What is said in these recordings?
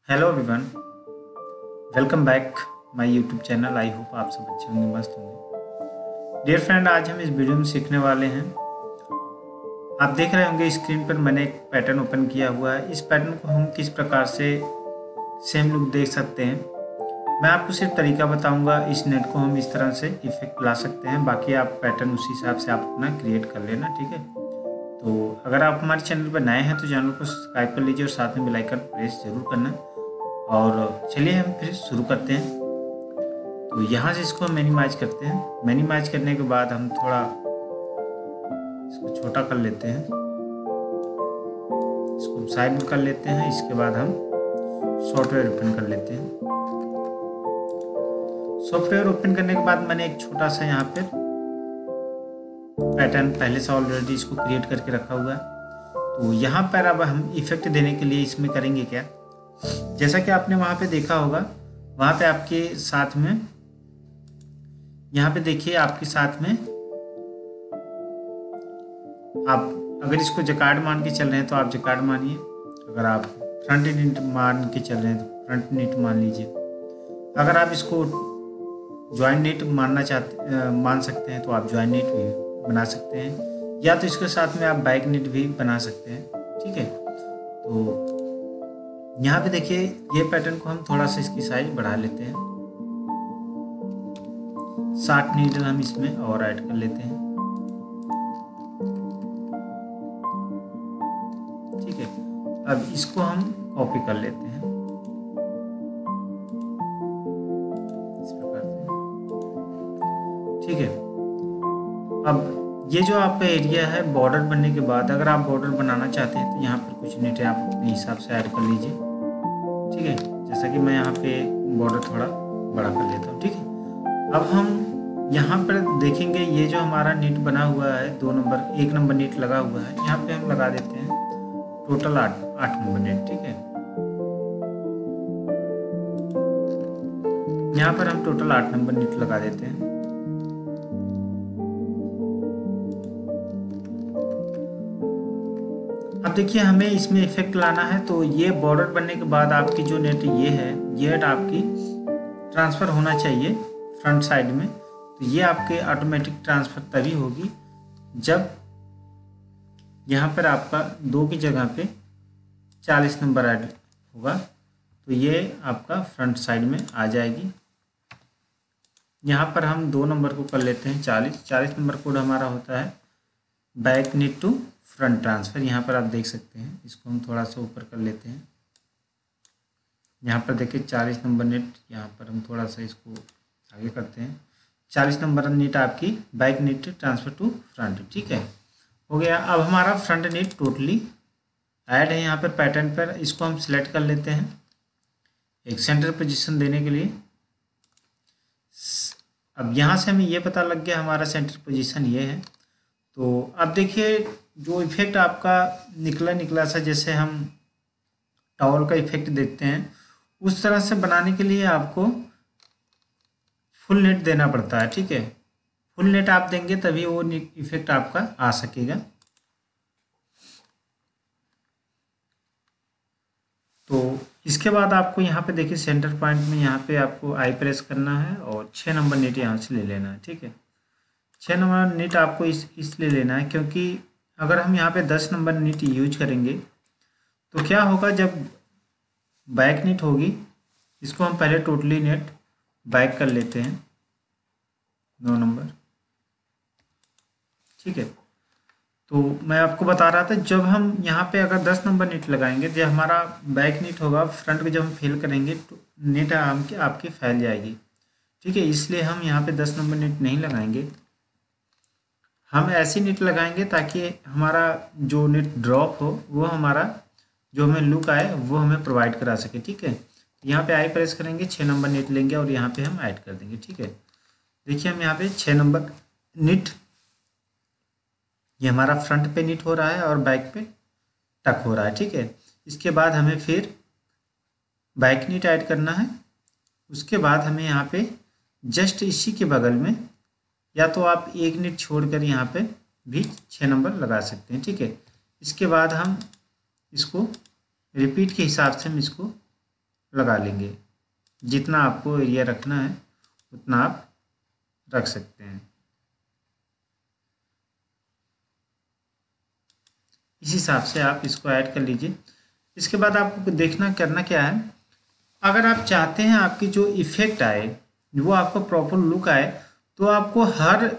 Hello everyone, welcome back my YouTube channel. I hope आप सब अच्छे होंगे, मस्त होंगे। डियर फ्रेंड, आज हम इस वीडियो में सीखने वाले हैं। आप देख रहे होंगे स्क्रीन पर मैंने एक पैटर्न ओपन किया हुआ है। इस पैटर्न को हम किस प्रकार से सेम लुक देख सकते हैं, मैं आपको सिर्फ तरीका बताऊंगा। इस नेट को हम इस तरह से इफेक्ट ला सकते हैं, बाकी आप पैटर्न उसी हिसाब से आप अपना क्रिएट कर लेना, ठीक है। तो अगर आप हमारे चैनल पर नए हैं तो चैनल को सब्सक्राइब कर लीजिए और साथ में बेल आइकन प्रेस जरूर करना। और चलिए हम फिर शुरू करते हैं। तो यहाँ से इसको मिनिमाइज करते हैं। मिनिमाइज करने के बाद हम थोड़ा इसको छोटा कर लेते हैं, इसको साइड में कर लेते हैं। इसके बाद हम सॉफ्टवेयर ओपन कर लेते हैं। सॉफ्टवेयर ओपन करने के बाद मैंने एक छोटा सा यहाँ पर पैटर्न पहले से ऑलरेडी इसको क्रिएट करके रखा हुआ है। तो यहाँ पर अब हम इफेक्ट देने के लिए इसमें करेंगे क्या, जैसा कि आपने वहाँ पे देखा होगा, वहाँ पे आपके साथ में यहाँ पे देखिए आपके साथ में आप अगर इसको जकार्ड मान के चल रहे हैं तो आप जकार्ड मानिए। अगर आप फ्रंट नीट मान के चल रहे हैं तो फ्रंट नीट मान लीजिए। अगर आप इसको ज्वाइंट नीट मान सकते हैं तो आप ज्वाइंट नीट भी बना सकते हैं, या तो इसके साथ में आप बैक नीट भी बना सकते हैं, ठीक है। तो यहाँ पे देखिए ये पैटर्न को हम थोड़ा सा इसकी साइज बढ़ा लेते हैं। 60 नीडल हम इसमें और ऐड कर लेते हैं, ठीक है। अब इसको हम कॉपी कर लेते हैं इस प्रकार से, ठीक है। अब ये जो आपका एरिया है बॉर्डर बनने के बाद, अगर आप बॉर्डर बनाना चाहते हैं तो यहाँ पर कुछ नीटे आप अपने हिसाब से ऐड कर लीजिए, ठीक है। जैसा कि मैं यहाँ पे बॉर्डर थोड़ा बड़ा कर लेता हूँ, ठीक है। अब हम यहाँ पर देखेंगे ये जो हमारा नीट बना हुआ है 1 नंबर नीट लगा हुआ है, यहाँ पे हम लगा देते हैं टोटल 8 नंबर नीट, ठीक है। यहाँ पर हम टोटल 8 नंबर नीट लगा देते हैं। अब देखिए हमें इसमें इफेक्ट लाना है, तो ये बॉर्डर बनने के बाद आपकी जो नेट ये है, ये नेट आपकी ट्रांसफ़र होना चाहिए फ्रंट साइड में। तो ये आपके ऑटोमेटिक ट्रांसफ़र तभी होगी जब यहाँ पर आपका 2 की जगह पे 40 नंबर ऐड होगा, तो ये आपका फ्रंट साइड में आ जाएगी। यहाँ पर हम 2 नंबर को कर लेते हैं 40 नंबर कोड हमारा होता है back knit to front transfer. यहाँ पर आप देख सकते हैं, इसको हम थोड़ा सा ऊपर कर लेते हैं। यहाँ पर देखिए 40 नंबर नीट, यहाँ पर हम थोड़ा सा इसको आगे करते हैं। 40 नंबर नीट आपकी back knit transfer to front, ठीक है, हो गया। अब हमारा फ्रंट नीट टोटली ऐड है यहाँ पर पैटर्न पर। इसको हम सिलेक्ट कर लेते हैं एक सेंटर पोजीशन देने के लिए। अब यहाँ से हमें ये पता लग गया हमारा सेंटर पोजीशन ये है। तो अब देखिए जो इफेक्ट आपका निकला सा, जैसे हम टॉवल का इफेक्ट देखते हैं, उस तरह से बनाने के लिए आपको फुल नेट देना पड़ता है, ठीक है। फुल नेट आप देंगे तभी वो इफेक्ट आपका आ सकेगा। तो इसके बाद आपको यहाँ पे देखिए सेंटर पॉइंट में यहाँ पे आपको आई प्रेस करना है और 6 नंबर नेट यहाँ से ले लेना है, ठीक है। 6 नंबर नीट आपको इसलिए लेना है क्योंकि अगर हम यहाँ पे 10 नंबर नीट यूज करेंगे तो क्या होगा, जब बैक नीट होगी, इसको हम पहले टोटली नेट बैक कर लेते हैं 9 नंबर, ठीक है। तो मैं आपको बता रहा था, जब हम यहाँ पे अगर 10 नंबर नीट लगाएंगे, जब हमारा बैक नीट होगा, फ्रंट को जब हम फेल करेंगे तो नीट आपकी फैल जाएगी, ठीक है। इसलिए हम यहाँ पे 10 नंबर नीट नहीं लगाएंगे, हम ऐसी नीट लगाएंगे ताकि हमारा जो नीट ड्रॉप हो वो हमारा जो हमें लुक आए वो हमें प्रोवाइड करा सके, ठीक है। यहाँ पे आई प्रेस करेंगे, 6 नंबर नीट लेंगे और यहाँ पे हम ऐड कर देंगे, ठीक है। देखिए हम यहाँ पे 6 नंबर नीट, ये हमारा फ्रंट पे नीट हो रहा है और बैक पे टक हो रहा है, ठीक है। इसके बाद हमें फिर बैक नीट ऐड करना है। उसके बाद हमें यहाँ पे जस्ट इसी के बगल में या तो आप 1 नीट छोड़कर यहाँ पे भी 6 नंबर लगा सकते हैं, ठीक है। इसके बाद हम इसको रिपीट के हिसाब से हम इसको लगा लेंगे। जितना आपको एरिया रखना है उतना आप रख सकते हैं। इस हिसाब से आप इसको ऐड कर लीजिए। इसके बाद आपको देखना करना क्या है, अगर आप चाहते हैं आपकी जो इफ़ेक्ट आए वो आपको प्रॉपर लुक आए, तो आपको हर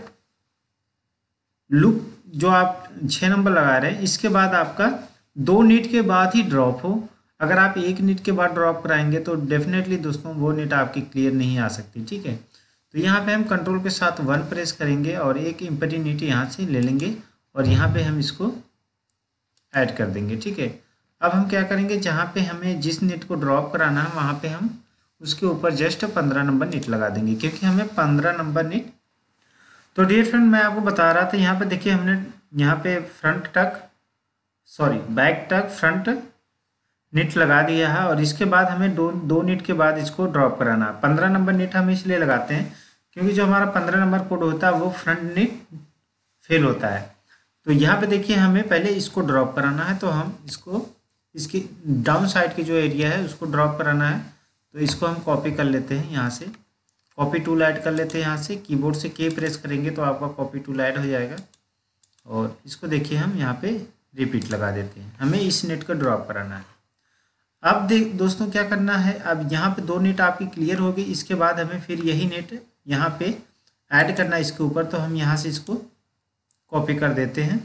लुक जो आप 6 नंबर लगा रहे हैं इसके बाद आपका 2 नीट के बाद ही ड्रॉप हो। अगर आप 1 नीट के बाद ड्रॉप कराएंगे तो डेफिनेटली दोस्तों वो नीट आपकी क्लियर नहीं आ सकती। ठीक है, तो यहाँ पे हम कंट्रोल के साथ 1 प्रेस करेंगे और एक एम्प्टी नीट यहाँ से ले लेंगे और यहाँ पे हम इसको ऐड कर देंगे। ठीक है, अब हम क्या करेंगे, जहाँ पे हमें जिस नीट को ड्रॉप कराना है वहाँ पे हम उसके ऊपर जस्ट 15 नंबर नीट लगा देंगे, क्योंकि हमें 15 नंबर नीट। तो डियर फ्रेंड, मैं आपको बता रहा था यहाँ पे देखिए हमने यहाँ पे बैक तक फ्रंट नीट लगा दिया है और इसके बाद हमें दो नीट के बाद इसको ड्रॉप कराना है। 15 नंबर नीट हम इसलिए लगाते हैं क्योंकि जो हमारा 15 नंबर कोड होता है वो फ्रंट नीट फेल होता है। तो यहाँ पे देखिए हमें पहले इसको ड्रॉप कराना है, तो हम इसको इसकी डाउन साइड की जो एरिया है उसको ड्रॉप कराना है। तो इसको हम कॉपी कर लेते हैं, यहाँ से कॉपी टूल ऐड कर लेते हैं। यहाँ से कीबोर्ड से के प्रेस करेंगे तो आपका कॉपी टूल ऐड हो जाएगा और इसको देखिए हम यहाँ पे रिपीट लगा देते हैं। हमें इस नेट को ड्रॉप कराना है। अब दोस्तों क्या करना है, अब यहाँ पे 2 नेट आपकी क्लियर हो गई, इसके बाद हमें फिर यही नेट यहाँ पे ऐड करना है इसके ऊपर। तो हम यहाँ से इसको कॉपी कर देते हैं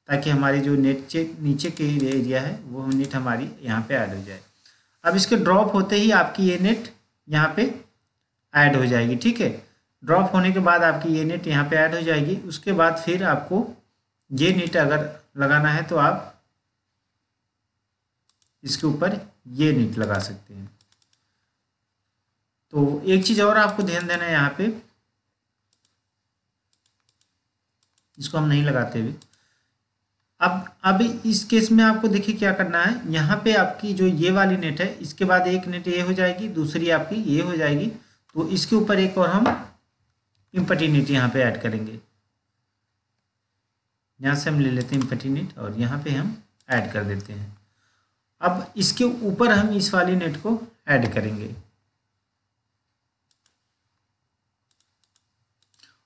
ताकि हमारी जो नीचे के एरिया है वो नेट हमारी यहाँ पे ऐड हो जाए। अब इसके ड्रॉप होते ही आपकी ये नेट यहाँ पे ऐड हो जाएगी। ठीक है, ड्रॉप होने के बाद आपकी ये नेट यहाँ पे ऐड हो जाएगी। उसके बाद फिर आपको ये नेट अगर लगाना है तो आप इसके ऊपर ये नेट लगा सकते हैं। तो एक चीज़ और आपको ध्यान देना है, यहाँ पे इसको हम नहीं लगाते हुए। अब इस केस में आपको देखिए क्या करना है, यहाँ पे आपकी जो ये वाली नेट है इसके बाद एक नेट ये हो जाएगी, दूसरी आपकी ये हो जाएगी। तो इसके ऊपर एक और हम एम्प्टी नीट यहाँ पे ऐड करेंगे। यहाँ से हम ले लेते हैं एम्प्टी नीट और यहाँ पे हम ऐड कर देते हैं। अब इसके ऊपर हम इस वाली नेट को ऐड करेंगे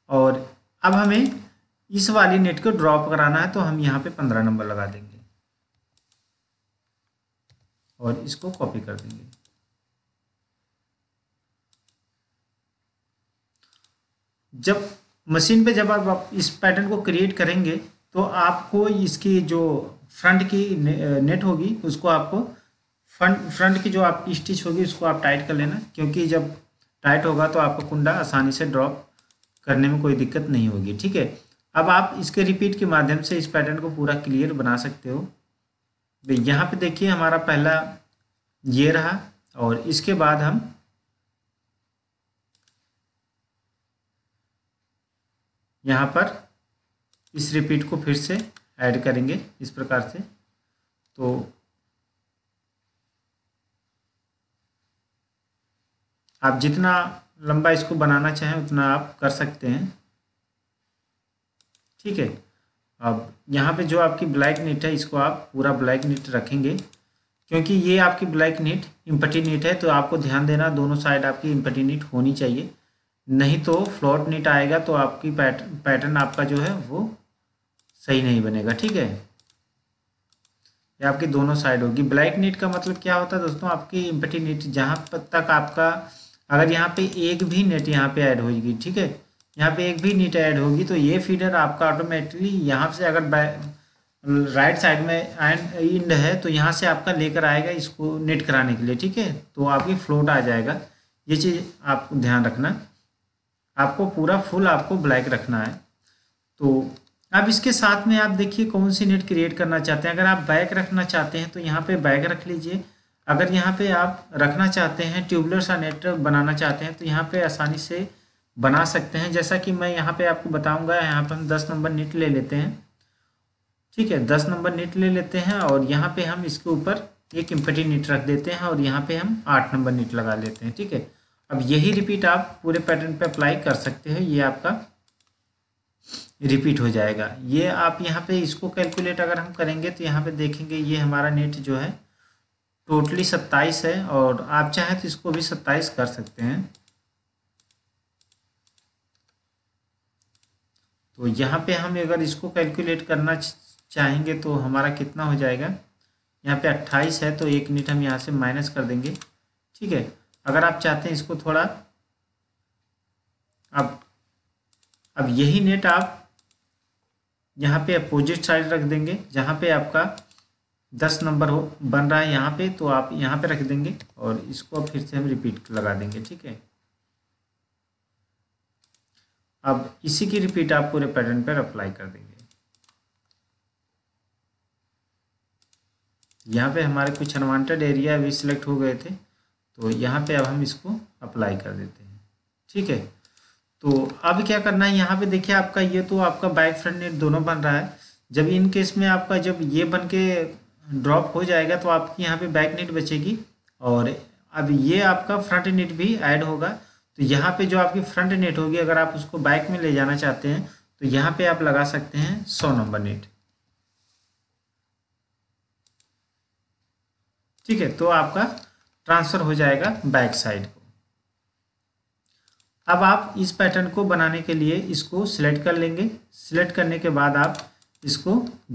और अब हमें इस वाली नेट को ड्रॉप कराना है, तो हम यहाँ पे 15 नंबर लगा देंगे और इसको कॉपी कर देंगे। जब मशीन पे जब आप इस पैटर्न को क्रिएट करेंगे तो आपको इसकी जो फ्रंट की नेट होगी उसको आपको फ्रंट की जो आपकी स्टिच होगी उसको आप टाइट कर लेना, क्योंकि जब टाइट होगा तो आपका कुंडा आसानी से ड्रॉप करने में कोई दिक्कत नहीं होगी। ठीक है, अब आप इसके रिपीट के माध्यम से इस पैटर्न को पूरा क्लियर बना सकते हो। तो यहाँ पे देखिए हमारा पहला ये रहा और इसके बाद हम यहाँ पर इस रिपीट को फिर से ऐड करेंगे इस प्रकार से। तो आप जितना लंबा इसको बनाना चाहें उतना आप कर सकते हैं। ठीक है, अब यहाँ पे जो आपकी ब्लैक नीट है इसको आप पूरा ब्लैक नीट रखेंगे, क्योंकि ये आपकी ब्लैक नीट एम्प्टी नीट है। तो आपको ध्यान देना दोनों साइड आपकी एम्प्टी नीट होनी चाहिए, नहीं तो फ्लोट नीट आएगा तो आपकी पैटर्न आपका जो है वो सही नहीं बनेगा। ठीक है, ये आपकी दोनों साइड होगी। ब्लैक नीट का मतलब क्या होता है दोस्तों, आपकी एम्प्टी नीट जहाँ तक आपका अगर यहाँ पे एक भी नेट यहाँ पे ऐड होगी, ठीक है, यहाँ पे एक भी नीट ऐड होगी तो ये फीडर आपका ऑटोमेटिकली यहाँ से अगर राइट साइड में एंड है तो यहाँ से आपका लेकर आएगा इसको नेट कराने के लिए। ठीक है, तो आपकी फ्लोट आ जाएगा। ये चीज़ आप ध्यान रखना, आपको पूरा फुल आपको ब्लैक रखना है। तो अब इसके साथ में आप देखिए कौन सी नेट क्रिएट करना चाहते हैं। अगर आप बैक रखना चाहते हैं तो यहाँ पे बैक रख लीजिए। अगर यहाँ पे आप रखना चाहते हैं ट्यूबुलर सा नेट बनाना चाहते हैं तो यहाँ पे आसानी से बना सकते हैं। जैसा कि मैं यहाँ पे आपको बताऊंगा, यहाँ पे हम 10 नंबर नेट ले लेते हैं। ठीक है, 10 नंबर नेट ले लेते हैं और यहाँ पे हम इसके ऊपर एक एम्प्टी नेट रख देते हैं और यहाँ पे हम 8 नंबर नेट लगा लेते हैं। ठीक है, अब यही रिपीट आप पूरे पैटर्न पे अप्लाई कर सकते हैं, ये आपका रिपीट हो जाएगा। ये आप यहाँ पे इसको कैलकुलेट अगर हम करेंगे तो यहाँ पे देखेंगे ये हमारा नेट जो है टोटली 27 है और आप चाहें तो इसको भी 27 कर सकते हैं। तो यहाँ पे हम अगर इसको कैलकुलेट करना चाहेंगे तो हमारा कितना हो जाएगा, यहाँ पे 28 है तो 1 यूनिट हम यहाँ से माइनस कर देंगे। ठीक है, अगर आप चाहते हैं इसको थोड़ा, अब यही नेट आप यहाँ पे अपोजिट साइड रख देंगे, जहाँ पे आपका 10 नंबर हो बन रहा है यहाँ पे, तो आप यहाँ पे रख देंगे और इसको फिर से हम रिपीट लगा देंगे। ठीक है, अब इसी की रिपीट आप पूरे पैटर्न पर अप्लाई कर देंगे। यहाँ पे हमारे कुछ अनवांटेड एरिया भी सिलेक्ट हो गए थे, तो यहाँ पे अब हम इसको अप्लाई कर देते हैं। ठीक है, तो अब क्या करना है, यहाँ पे देखिए आपका ये तो आपका बैक फ्रंट नेट दोनों बन रहा है। जब इन केस में आपका जब ये बन के ड्रॉप हो जाएगा तो आपकी यहाँ पे बैक नेट बचेगी और अब ये आपका फ्रंट नेट भी ऐड होगा। तो यहाँ पे जो आपकी फ्रंट नेट होगी, अगर आप उसको बैक में ले जाना चाहते हैं तो यहाँ पे आप लगा सकते हैं 100 नंबर नेट। ठीक है, तो आपका ट्रांसफ़र हो जाएगा बैक साइड को। अब आप इस पैटर्न को बनाने के लिए इसको सिलेक्ट कर लेंगे। सिलेक्ट करने के बाद आप इसको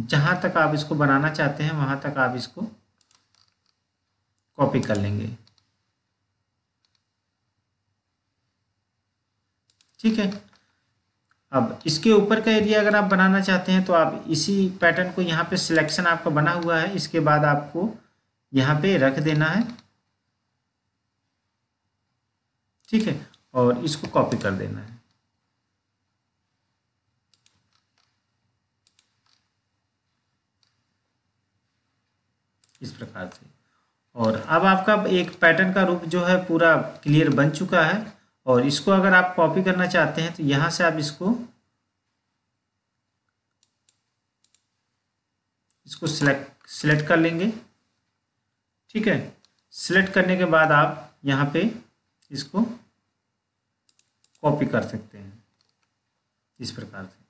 जहाँ तक आप इसको बनाना चाहते हैं वहाँ तक आप इसको कॉपी कर लेंगे। ठीक है, अब इसके ऊपर का एरिया अगर आप बनाना चाहते हैं तो आप इसी पैटर्न को, यहाँ पे सिलेक्शन आपका बना हुआ है, इसके बाद आपको यहाँ पे रख देना है। ठीक है, और इसको कॉपी कर देना है। इस प्रकार से, और अब आपका एक पैटर्न का रूप जो है पूरा क्लियर बन चुका है। और इसको अगर आप कॉपी करना चाहते हैं तो यहाँ से आप इसको सिलेक्ट कर लेंगे। ठीक है, सिलेक्ट करने के बाद आप यहाँ पे इसको कॉपी कर सकते हैं इस प्रकार से।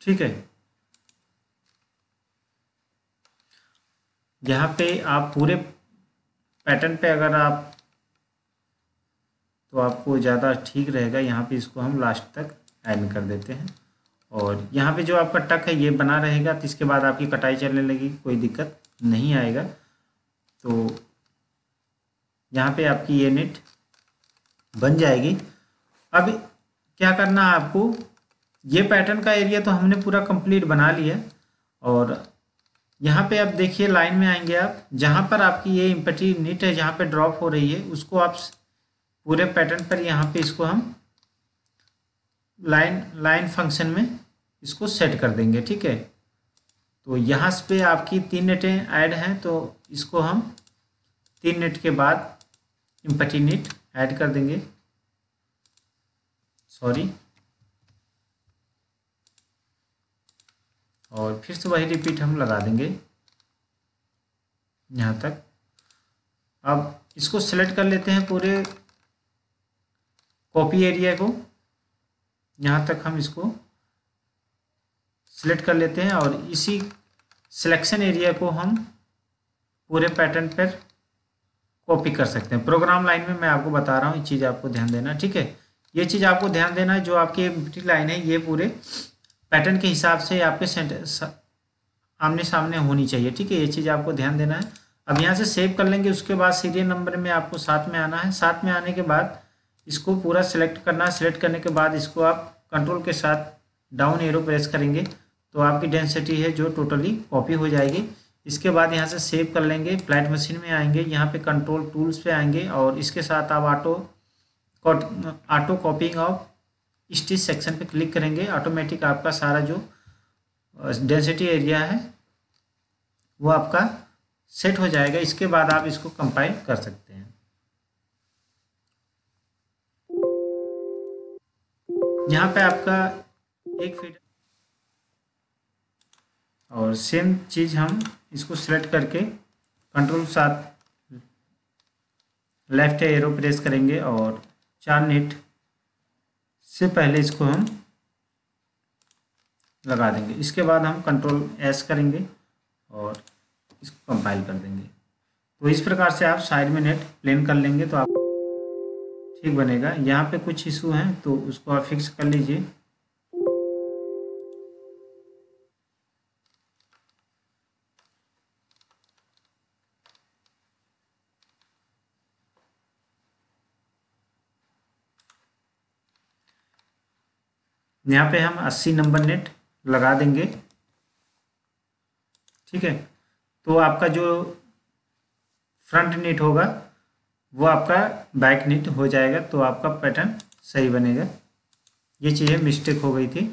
ठीक है, यहाँ पे आप पूरे पैटर्न पे अगर आप, तो आपको ज़्यादा ठीक रहेगा। यहाँ पे इसको हम लास्ट तक ऐड कर देते हैं और यहाँ पे जो आपका टक है ये बना रहेगा, तो इसके बाद आपकी कटाई चलने लगी, कोई दिक्कत नहीं आएगा। तो यहाँ पे आपकी ये नेट बन जाएगी। अब क्या करना है आपको, ये पैटर्न का एरिया तो हमने पूरा कंप्लीट बना लिया और यहाँ पे आप देखिए लाइन में आएंगे आप, जहाँ पर आपकी ये एम्प्टी नीट है जहाँ पे ड्रॉप हो रही है, उसको आप पूरे पैटर्न पर यहाँ पे इसको हम लाइन फंक्शन में इसको सेट कर देंगे। ठीक है, तो यहाँ पे आपकी 3 नेटें ऐड हैं, तो इसको हम 3 नेट के बाद एम्प्टी नेट ऐड कर देंगे। सॉरी, और फिर से वही रिपीट हम लगा देंगे यहाँ तक। अब इसको सेलेक्ट कर लेते हैं पूरे कॉपी एरिया को, यहाँ तक हम इसको सिलेक्ट कर लेते हैं और इसी सिलेक्शन एरिया को हम पूरे पैटर्न पर कॉपी कर सकते हैं। प्रोग्राम लाइन में मैं आपको बता रहा हूँ, ये चीज़ आपको ध्यान देना। ठीक है, ये चीज़ आपको ध्यान देना है, जो आपकी एम्प्टी लाइन है ये पूरे पैटर्न के हिसाब से आपके आमने सामने होनी चाहिए। ठीक है, ये चीज़ आपको ध्यान देना है। अब यहाँ से सेव कर लेंगे, उसके बाद सीरियल नंबर में आपको 7 में आना है। 7 में आने के बाद इसको पूरा सिलेक्ट करना है। सिलेक्ट करने के बाद इसको आप कंट्रोल के साथ डाउन एरो प्रेस करेंगे तो आपकी डेंसिटी है जो टोटली कॉपी हो जाएगी। इसके बाद यहाँ से सेव कर लेंगे, फ्लैट मशीन में आएंगे, यहाँ पे कंट्रोल टूल्स पे आएंगे और इसके साथ आप ऑटो कॉपिंग ऑफ स्टिच सेक्शन पे क्लिक करेंगे। ऑटोमेटिक आपका सारा जो डेंसिटी एरिया है वो आपका सेट हो जाएगा। इसके बाद आप इसको कंपाइल कर सकते हैं। यहाँ पे आपका एक फीट और सेम चीज़ हम इसको सिलेक्ट करके कंट्रोल साथ लेफ्ट एरो प्रेस करेंगे और 4 नेट से पहले इसको हम लगा देंगे। इसके बाद हम कंट्रोल एस करेंगे और इसको कंपाइल कर देंगे। तो इस प्रकार से आप साइड में नेट प्लेन कर लेंगे तो आप ठीक बनेगा। यहाँ पे कुछ इशू हैं तो उसको आप फिक्स कर लीजिए। यहाँ पे हम 80 नंबर नेट लगा देंगे। ठीक है, तो आपका जो फ्रंट नेट होगा वो आपका बैक नेट हो जाएगा, तो आपका पैटर्न सही बनेगा। ये चीज़ें मिस्टेक हो गई थी।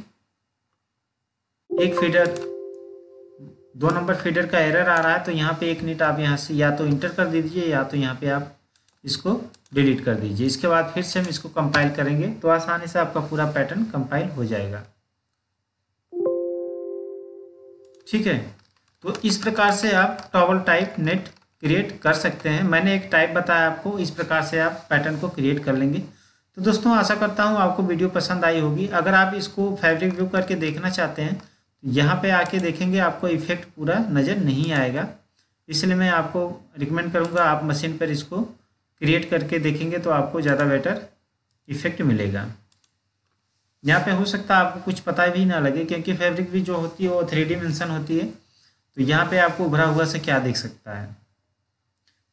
एक फीडर 2 नंबर फीडर का एरर आ रहा है, तो यहाँ पे एक नेट आप यहाँ से या तो इंटर कर दीजिए या तो यहाँ पे आप इसको डिलीट कर दीजिए। इसके बाद फिर से हम इसको कंपाइल करेंगे तो आसानी से आपका पूरा पैटर्न कंपाइल हो जाएगा। ठीक है, तो इस प्रकार से आप टॉवल टाइप नेट क्रिएट कर सकते हैं। मैंने एक टाइप बताया आपको, इस प्रकार से आप पैटर्न को क्रिएट कर लेंगे। तो दोस्तों आशा करता हूँ आपको वीडियो पसंद आई होगी। अगर आप इसको फैब्रिक व्यू करके देखना चाहते हैं तो यहाँ पे आके देखेंगे आपको इफेक्ट पूरा नज़र नहीं आएगा, इसलिए मैं आपको रिकमेंड करूँगा आप मशीन पर इसको क्रिएट करके देखेंगे तो आपको ज़्यादा बेटर इफेक्ट मिलेगा। यहाँ पे हो सकता है आपको कुछ पता भी ना लगे, क्योंकि फैब्रिक भी जो होती है वो 3 डिमेंशन होती है, तो यहाँ पे आपको उभरा हुआ से क्या दिख सकता है।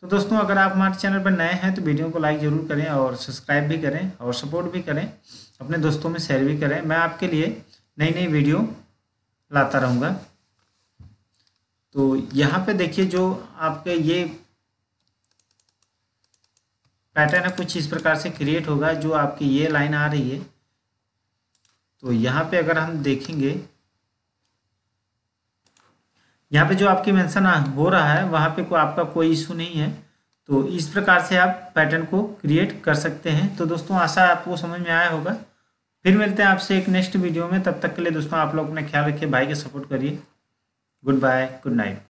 तो दोस्तों अगर आप हमारे चैनल पर नए हैं तो वीडियो को लाइक ज़रूर करें और सब्सक्राइब भी करें और सपोर्ट भी करें, अपने दोस्तों में शेयर भी करें। मैं आपके लिए नई नई वीडियो लाता रहूँगा। तो यहाँ पे देखिए जो आपके ये पैटर्न है कुछ इस प्रकार से क्रिएट होगा। जो आपकी ये लाइन आ रही है तो यहाँ पे अगर हम देखेंगे, यहाँ पे जो आपकी मेंशन हो रहा है वहाँ पे आपका कोई इशू नहीं है। तो इस प्रकार से आप पैटर्न को क्रिएट कर सकते हैं। तो दोस्तों आशा आपको समझ में आया होगा। फिर मिलते हैं आपसे एक नेक्स्ट वीडियो में। तब तक के लिए दोस्तों आप लोग अपना ख्याल रखिए, भाई के सपोर्ट करिए। Goodbye, good night.